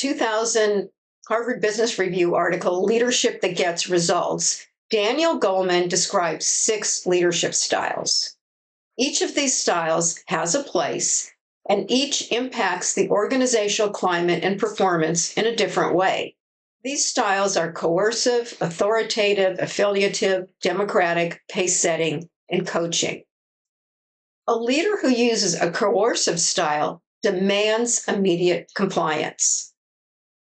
2000 Harvard Business Review article, Leadership That Gets Results, Daniel Goleman describes 6 leadership styles. Each of these styles has a place, and each impacts the organizational climate and performance in a different way. These styles are coercive, authoritative, affiliative, democratic, pace-setting, and coaching. A leader who uses a coercive style demands immediate compliance.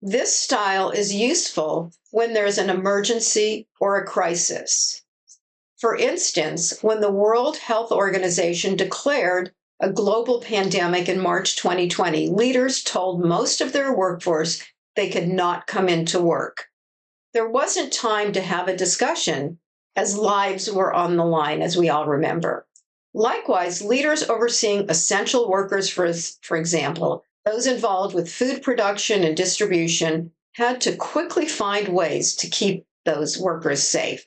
This style is useful when there's an emergency or a crisis. For instance, when the World Health Organization declared a global pandemic in March 2020, leaders told most of their workforce they could not come into work. There wasn't time to have a discussion as lives were on the line, as we all remember. Likewise, leaders overseeing essential workers, for example, those involved with food production and distribution, had to quickly find ways to keep those workers safe.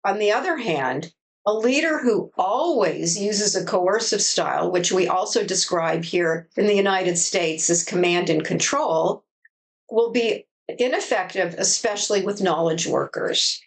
On the other hand, a leader who always uses a coercive style, which we also describe here in the United States as command and control, will be ineffective, especially with knowledge workers.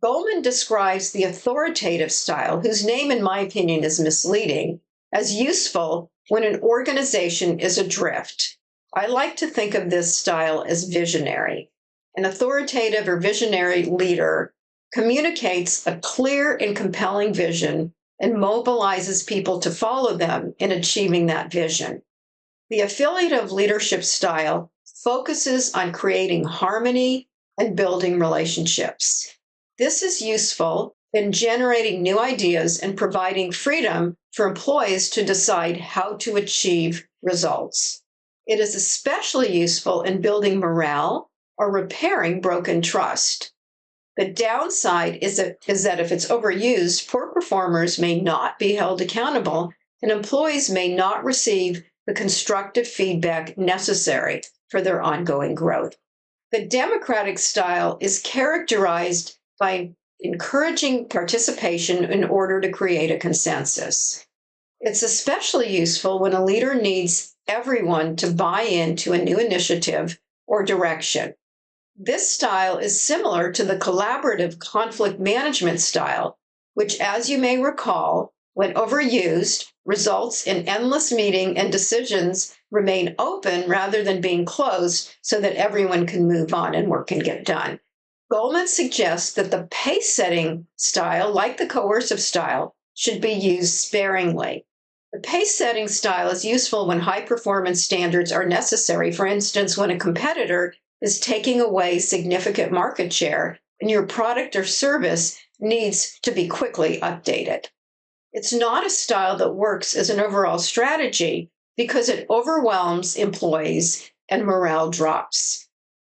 Goleman describes the authoritative style, whose name, in my opinion, is misleading, as useful when an organization is adrift. I like to think of this style as visionary. An authoritative or visionary leader communicates a clear and compelling vision and mobilizes people to follow them in achieving that vision. The affiliative leadership style focuses on creating harmony and building relationships. This is useful in generating new ideas and providing freedom for employees to decide how to achieve results. It is especially useful in building morale or repairing broken trust. The downside is that if it's overused, poor performers may not be held accountable and employees may not receive the constructive feedback necessary for their ongoing growth. The democratic style is characterized by encouraging participation in order to create a consensus. It's especially useful when a leader needs everyone to buy into a new initiative or direction. This style is similar to the collaborative conflict management style, which, as you may recall, when overused, results in endless meeting and decisions remain open rather than being closed so that everyone can move on and work can get done. Goleman suggests that the pace-setting style, like the coercive style, should be used sparingly. The pace-setting style is useful when high-performance standards are necessary. For instance, when a competitor is taking away significant market share and your product or service needs to be quickly updated. It's not a style that works as an overall strategy because it overwhelms employees and morale drops.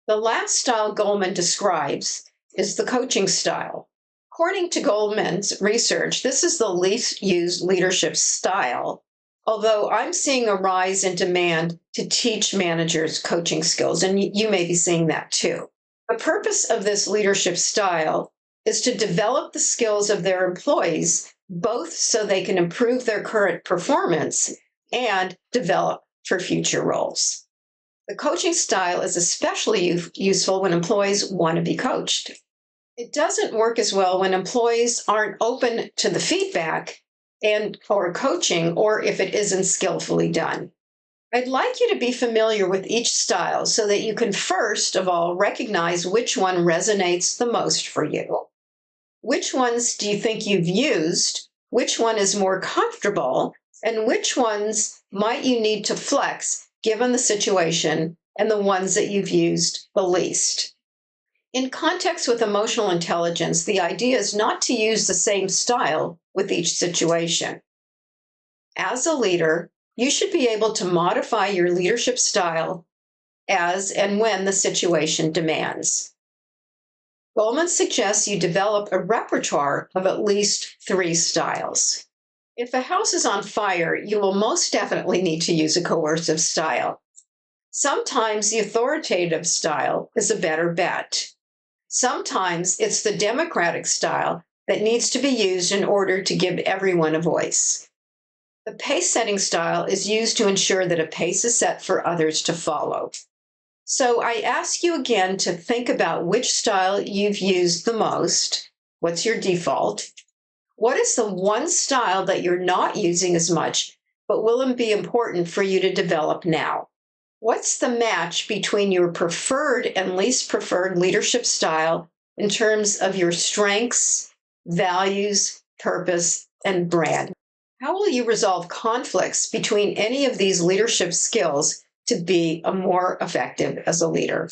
The last style Goleman describes is the coaching style. According to Goleman's research, this is the least used leadership style, although I'm seeing a rise in demand to teach managers coaching skills, and you may be seeing that too. The purpose of this leadership style is to develop the skills of their employees, both so they can improve their current performance and develop for future roles. The coaching style is especially useful when employees want to be coached. It doesn't work as well when employees aren't open to the feedback or coaching, or if it isn't skillfully done. I'd like you to be familiar with each style so that you can first of all recognize which one resonates the most for you. Which ones do you think you've used? Which one is more comfortable? And which ones might you need to flex given the situation and the ones that you've used the least? In context with emotional intelligence, the idea is not to use the same style with each situation. As a leader, you should be able to modify your leadership style as and when the situation demands. Goleman suggests you develop a repertoire of at least 3 styles. If a house is on fire, you will most definitely need to use a coercive style. Sometimes the authoritative style is a better bet. Sometimes it's the democratic style that needs to be used in order to give everyone a voice. The pace-setting style is used to ensure that a pace is set for others to follow. So I ask you again to think about which style you've used the most. What's your default? What is the one style that you're not using as much, but will be important for you to develop now? What's the match between your preferred and least preferred leadership style in terms of your strengths, values, purpose, and brand? How will you resolve conflicts between any of these leadership skills to be more effective as a leader?